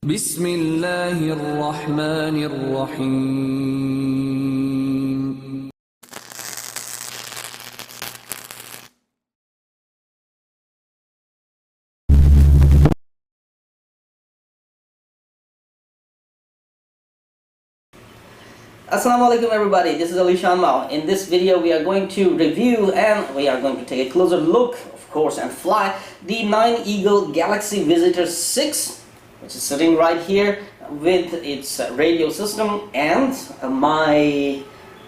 بسم الله الرحمن الرحيم. Assalamu alaikum everybody, this is alishanmao. In this video we are going to review and we are going to take a closer look, of course, and fly the 9 Eagle Galaxy Visitor 6, which is sitting right here with its radio system and my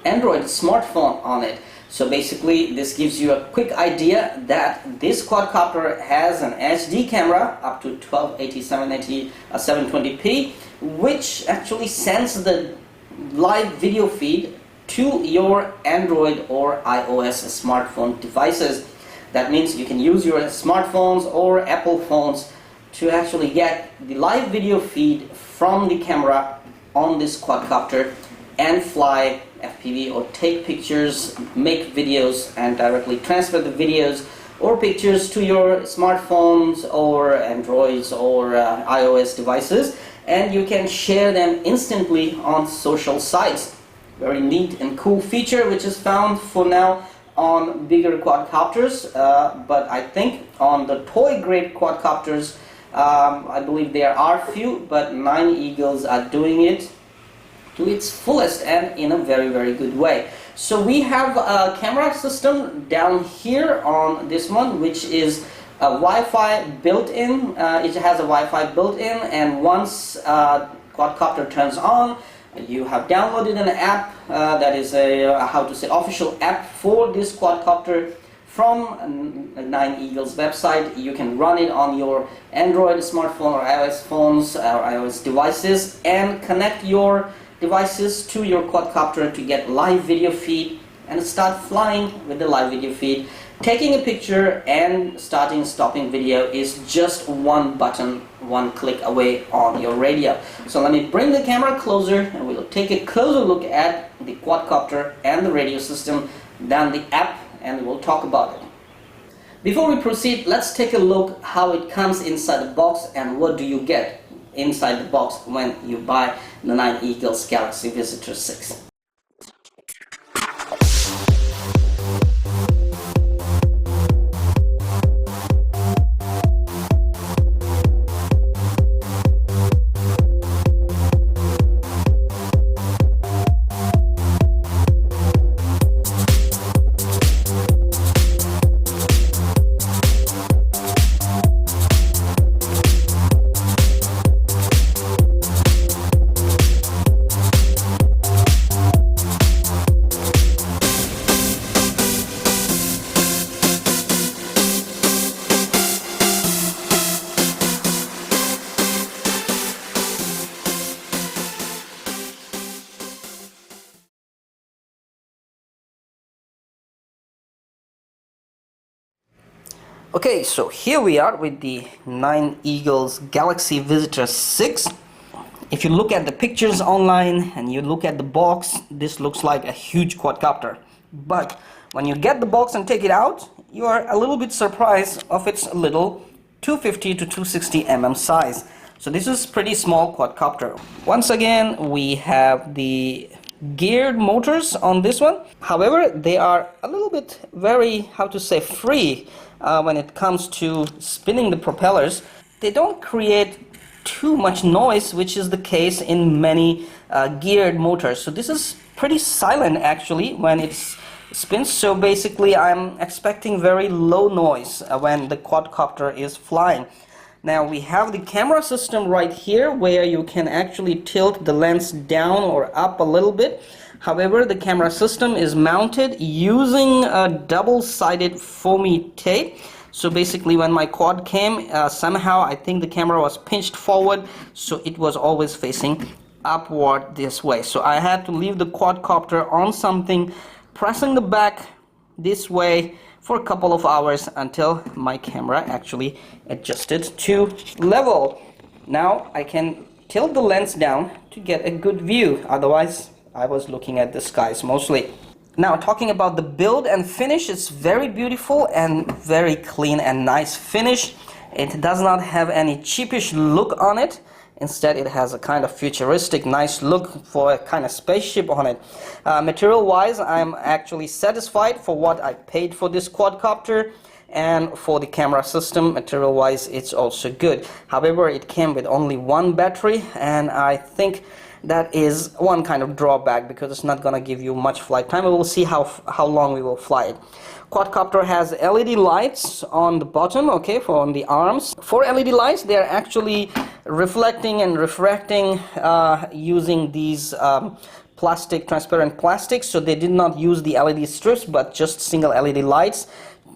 Android smartphone on it. So basically this gives you a quick idea that this quadcopter has an HD camera up to 1280 720p, which actually sends the live video feed to your Android or iOS smartphone devices. That means you can use your smartphones or Apple phones to actually get the live video feed from the camera on this quadcopter and fly FPV or take pictures, make videos, and directly transfer the videos or pictures to your smartphones or Androids or iOS devices, and you can share them instantly on social sites. Very neat and cool feature, which is found for now on bigger quadcopters, but I think on the toy grade quadcopters, I believe there are few, but 9 Eagles are doing it to its fullest and in a very good way. So we have a camera system down here on this one, which is a Wi-Fi built-in. It has a Wi-Fi built-in, and once quadcopter turns on, you have downloaded an app that is a official app for this quadcopter from 9 Eagles website. You can run it on your Android smartphone or iOS phones or iOS devices and connect your devices to your quadcopter to get live video feed and start flying with the live video feed. Taking a picture and stopping video is just one button, one click away on your radio. So let me bring the camera closer and we'll take a closer look at the quadcopter and the radio system, then the app, and we'll talk about it. Before we proceed, let's take a look how it comes inside the box and what do you get inside the box when you buy the 9 Eagles Galaxy Visitor 6. Okay, so here we are with the 9 Eagles Galaxy Visitor 6. If you look at the pictures online and you look at the box, this looks like a huge quadcopter. But when you get the box and take it out, you are a little bit surprised of its little 250 to 260 mm size. So this is pretty small quadcopter. Once again, we have the geared motors on this one. However, they are a little bit free when it comes to spinning the propellers. They don't create too much noise, which is the case in many geared motors. So this is pretty silent actually when it spins. So basically I'm expecting very low noise when the quadcopter is flying. Now we have the camera system right here where you can actually tilt the lens down or up a little bit. However, the camera system is mounted using a double-sided foamy tape. So basically when my quad came, somehow I think the camera was pinched forward, so it was always facing upward this way. So I had to leave the quadcopter on something, pressing the back this way for a couple of hours until my camera actually adjusted to level. Now I can tilt the lens down to get a good view, otherwise I was looking at the skies mostly. Now talking about the build and finish, it's very beautiful and very clean and nice finish. It does not have any cheapish look on it. Instead, it has a kind of futuristic, nice look for a kind of spaceship on it. Material-wise, I'm actually satisfied for what I paid for this quadcopter, and for the camera system, material-wise, it's also good. However, it came with only one battery, and I think that is one kind of drawback because it's not gonna give you much flight time. We will see how long we will fly it. Quadcopter has LED lights on the bottom, okay, for on the arms. For LED lights, they are actually reflecting and refracting using these transparent plastics. So they did not use the LED strips, but just single LED lights.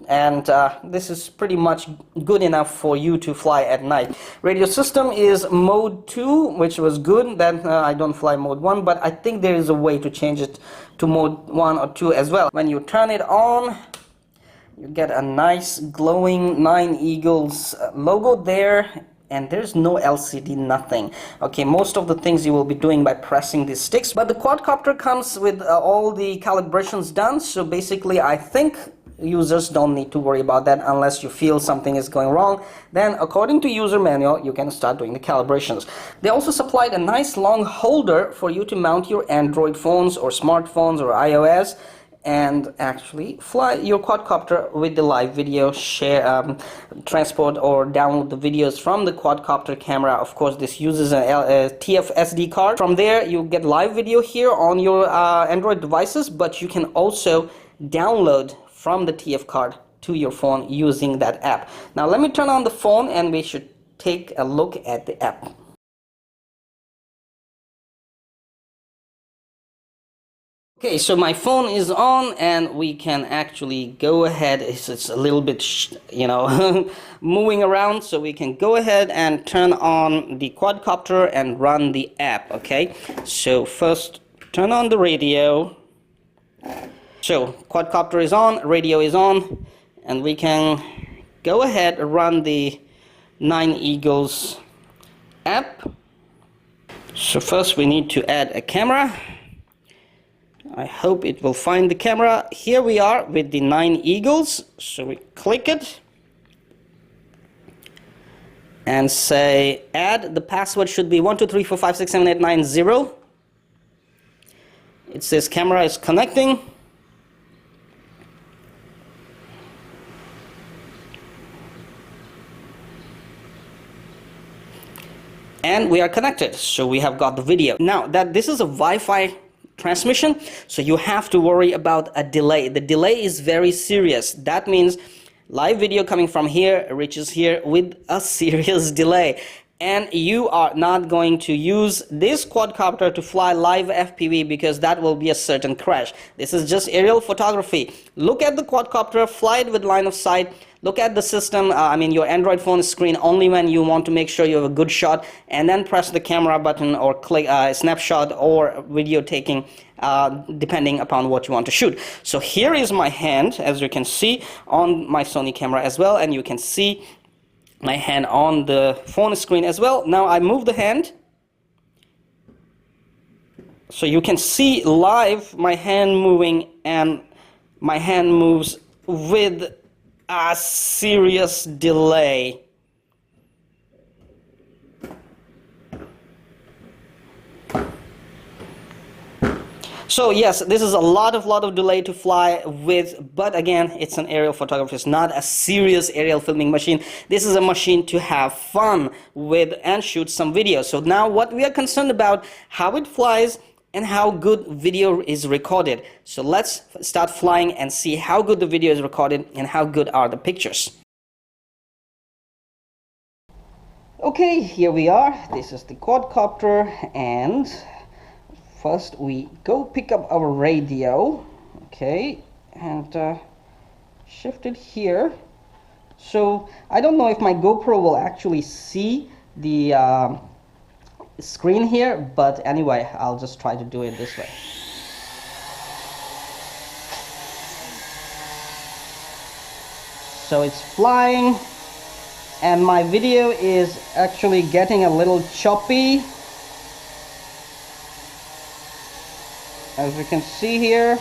And this is pretty much good enough for you to fly at night. Radio system is mode 2, which was good. Then I don't fly mode 1, but I think there is a way to change it to mode 1 or 2 as well. When you turn it on, you get a nice glowing 9 Eagles logo there, and there's no LCD, nothing. Okay, most of the things you will be doing by pressing these sticks, but the quadcopter comes with all the calibrations done. So basically, I think users don't need to worry about that unless you feel something is going wrong. Then according to user manual, you can start doing the calibrations. They also supplied a nice long holder for you to mount your Android phones or smartphones or iOS and actually fly your quadcopter with the live video, share, transport or download the videos from the quadcopter camera. Of course, this uses a TF SD card. From there, you get live video here on your Android devices, but you can also download from the TF card to your phone using that app. Now let me turn on the phone and we should take a look at the app. Okay, so my phone is on and we can actually go ahead. It's a little bit, moving around, so we can go ahead and turn on the quadcopter and run the app, okay? So first, turn on the radio. So quadcopter is on, radio is on, and we can go ahead and run the 9 Eagles app. So first we need to add a camera. I hope it will find the camera. Here we are with the 9 Eagles. So we click it and say add. The password should be 12345678990. It says camera is connecting. And we are connected, so we have got the video. Now that this is a Wi-Fi transmission, so you have to worry about a delay. The delay is very serious. That means live video coming from here reaches here with a serious delay. And you are not going to use this quadcopter to fly live FPV because that will be a certain crash. This is just aerial photography. Look at the quadcopter, fly it with line of sight. Look at the system, your Android phone screen only when you want to make sure you have a good shot, and then press the camera button or click snapshot or video taking, depending upon what you want to shoot. So here is my hand, as you can see on my Sony camera as well, and you can see my hand on the phone screen as well. Now I move the hand, so you can see live my hand moving, and my hand moves with a serious delay. So yes, this is a lot of delay to fly with, but again, it's an aerial photography. It's not a serious aerial filming machine. This is a machine to have fun with and shoot some video. So now what we are concerned about, how it flies and how good video is recorded. So let's start flying and see how good the video is recorded and how good are the pictures. Okay, here we are. This is the quadcopter, and first we go pick up our radio, okay, and shift it here. So I don't know if my GoPro will actually see the screen here, but anyway, I'll just try to do it this way. So it's flying, and my video is actually getting a little choppy, as you can see here.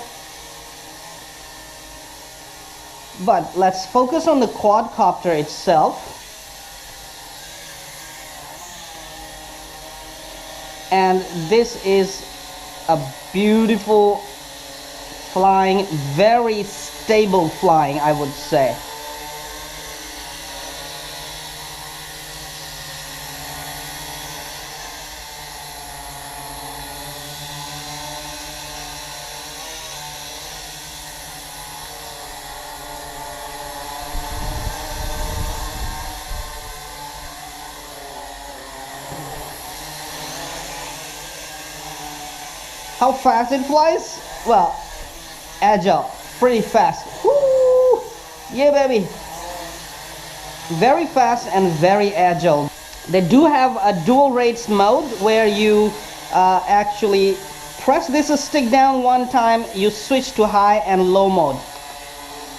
But let's focus on the quadcopter itself. and this is a beautiful flying, very stable flying, I would say. How fast it flies? Well, agile, pretty fast. Woo! Yeah, baby. Very fast and very agile. They do have a dual rates mode where you actually press this stick down one time, you switch to high and low mode.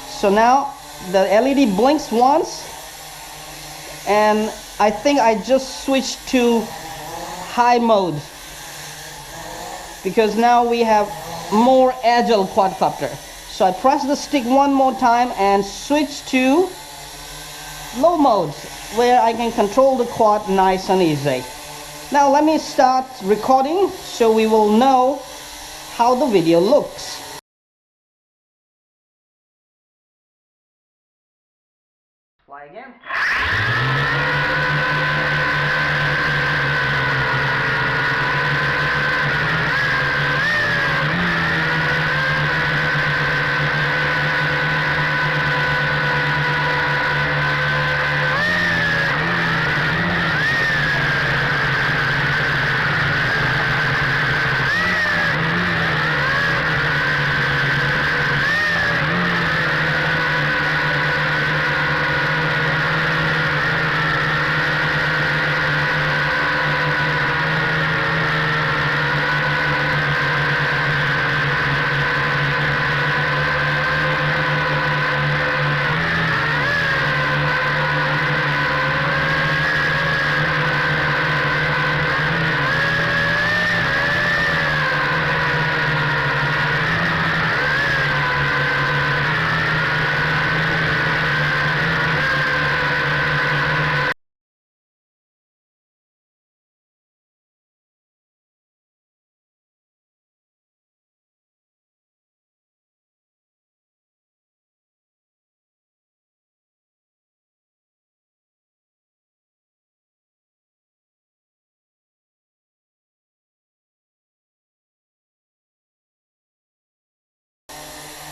So now the LED blinks once, and I think I just switched to high mode, because now we have more agile quadcopter. So I press the stick one more time and switch to low mode, where I can control the quad nice and easy. Now let me start recording so we will know how the video looks. Fly again.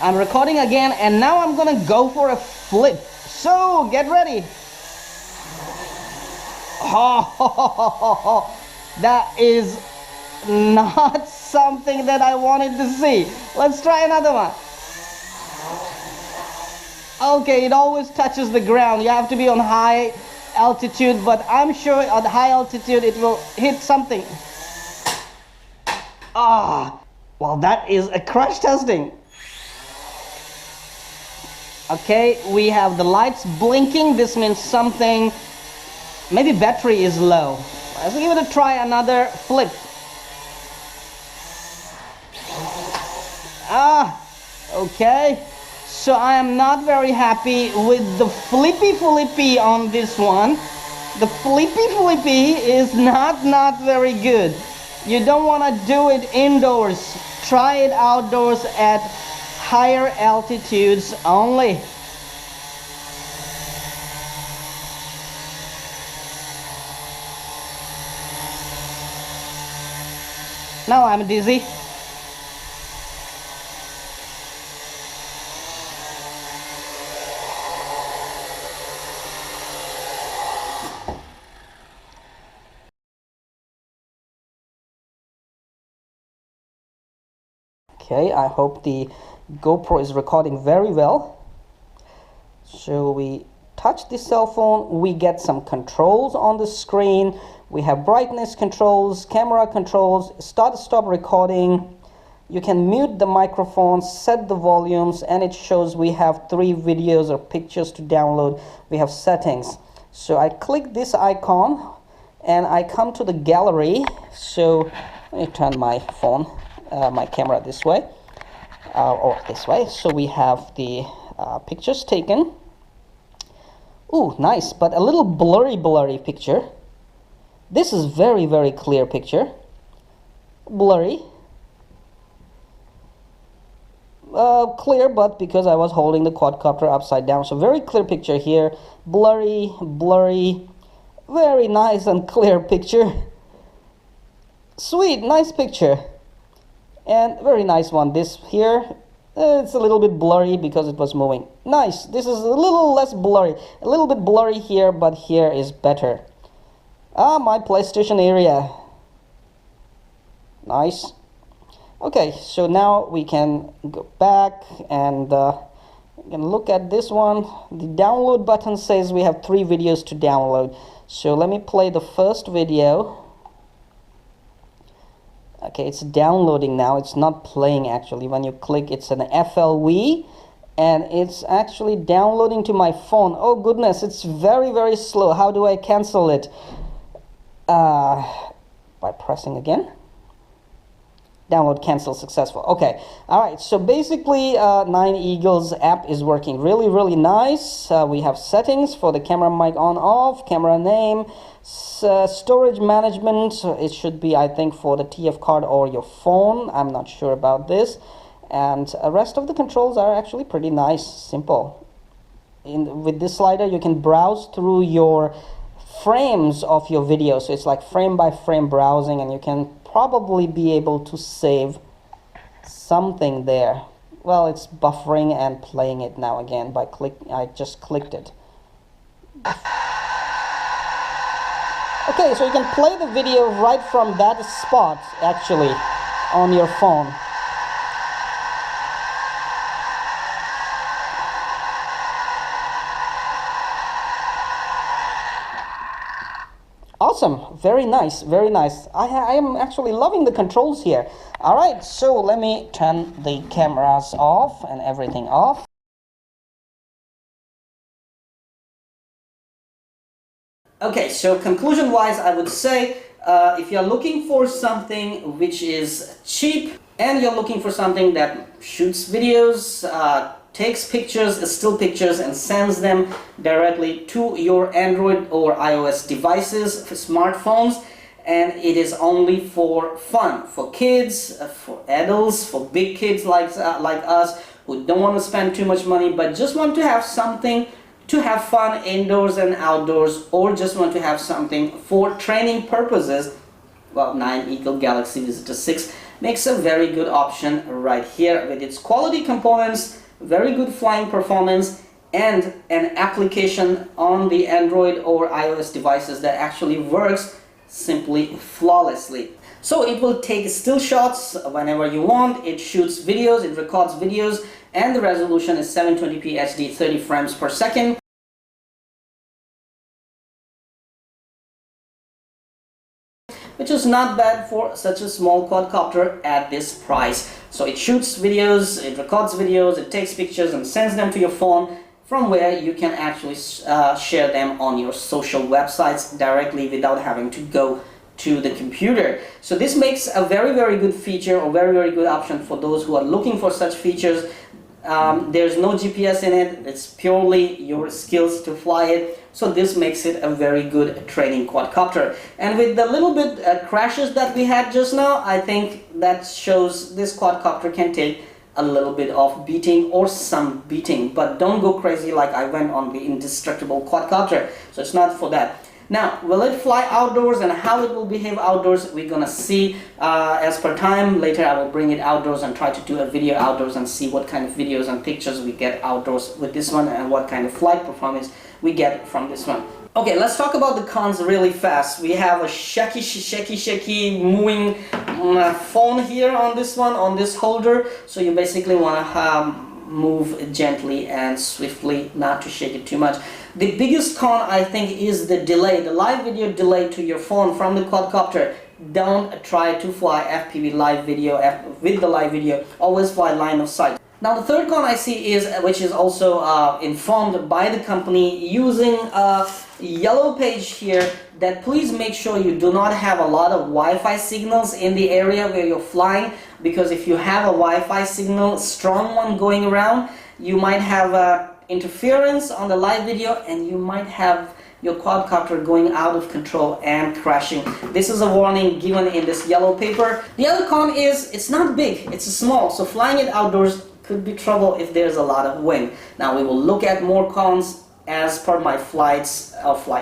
I'm recording again, and now I'm gonna go for a flip. So get ready. Oh, that is not something that I wanted to see. Let's try another one. Okay, it always touches the ground. You have to be on high altitude, but I'm sure at high altitude it will hit something. Ah, well, that is a crash testing. Okay, we have the lights blinking. This means something, maybe battery is low. Let's give it a try, another flip. Okay. So I am not very happy with the flippy on this one. The flippy is not very good. You don't want to do it indoors. Try it outdoors at higher altitudes only. Now I'm dizzy. Okay, I hope the GoPro is recording very well. So we touch the cell phone, we get some controls on the screen. We have brightness controls, camera controls, start-stop recording. You can mute the microphone, set the volumes, and it shows we have 3 videos or pictures to download. We have settings. So I click this icon and I come to the gallery. So let me turn my phone, my camera this way, or this way. So we have the pictures taken. Ooh, nice, but a little blurry picture. This is very clear picture. blurry. Clear, but because I was holding the quadcopter upside down, so very clear picture here. Blurry, blurry, very nice and clear picture. Sweet, nice picture, and very nice one. This here, it's a little bit blurry because it was moving. Nice. This is a little less blurry, a little bit blurry here, but here is better. My PlayStation area. Nice. Okay, so now we can go back and we can look at this one. The download button says we have 3 videos to download. So let me play the first video. Okay, it's downloading now. It's not playing actually. When you click, it's an FLV, and it's actually downloading to my phone. Oh goodness, it's very, very slow. How do I cancel it? By pressing again. Download cancel successful. Okay, all right, so basically 9 Eagles app is working really, really nice. We have settings for the camera mic on off, camera name, storage management. It should be, I think, for the TF card or your phone. I'm not sure about this. And the rest of the controls are actually pretty nice, simple. With this slider you can browse through your frames of your video, so it's like frame by frame browsing, and you can probably be able to save something there. Well, it's buffering and playing it now again by I just clicked it. Okay, so you can play the video right from that spot actually on your phone. Awesome, very nice, very nice. I am actually loving the controls here. All right, so let me turn the cameras off and everything off. Okay, so conclusion wise, I would say if you're looking for something which is cheap and you're looking for something that shoots videos, takes pictures, still pictures, and sends them directly to your Android or iOS devices, for smartphones, and it is only for fun, for kids, for adults, for big kids like us who don't want to spend too much money but just want to have something to have fun indoors and outdoors, or just want to have something for training purposes. Well, 9 Eagle Galaxy Visitor 6 makes a very good option right here with its quality components, very good flying performance, and an application on the Android or iOS devices that actually works simply flawlessly. So it will take still shots whenever you want, it shoots videos, it records videos, and the resolution is 720p HD 30 frames per second. Which is not bad for such a small quadcopter at this price. So it shoots videos, it records videos, it takes pictures and sends them to your phone, from where you can actually share them on your social websites directly without having to go to the computer. So this makes a very, very good feature, or very, very good option for those who are looking for such features. There's no GPS in it, it's purely your skills to fly it. So this makes it a very good training quadcopter. And with the little bit crashes that we had just now, I think that shows this quadcopter can take a little bit of beating, or some beating, but don't go crazy like I went on the indestructible quadcopter. So it's not for that. Now, will it fly outdoors and how it will behave outdoors, we're gonna see as per time. Later I will bring it outdoors and try to do a video outdoors and see what kind of videos and pictures we get outdoors with this one, and what kind of flight performance we get from this one. Okay, let's talk about the cons really fast. We have a shaky moving phone here on this one, on this holder. So you basically want to move gently and swiftly, not to shake it too much. The biggest con, I think, is the delay, the live video delay to your phone from the quadcopter. Don't try to fly FPV live video with the live video. Always fly line of sight. Now the third con I see is, which is also informed by the company using a yellow page here, that please make sure you do not have a lot of Wi-Fi signals in the area where you're flying, because if you have a Wi-Fi signal, strong one going around, you might have interference on the live video, and you might have your quadcopter going out of control and crashing. This is a warning given in this yellow paper. The other con is it's not big, it's small, so flying it outdoors could be trouble if there's a lot of wind. Now we will look at more cons as per my flight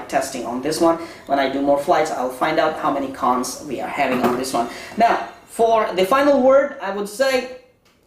testing on this one. When I do more flights, I'll find out how many cons we are having on this one. Now, for the final word, I would say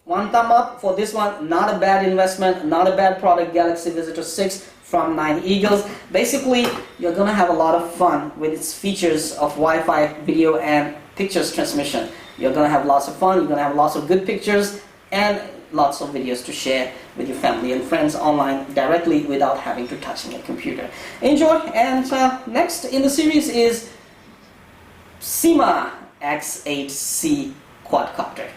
one thumb up for this one. Not a bad investment, not a bad product, Galaxy Visitor 6 from 9 Eagles. Basically, you're gonna have a lot of fun with its features of Wi-Fi video and pictures transmission. You're gonna have lots of fun, you're gonna have lots of good pictures and lots of videos to share with your family and friends online directly without having to touch your computer. Enjoy. And next in the series is Sima X8C quadcopter.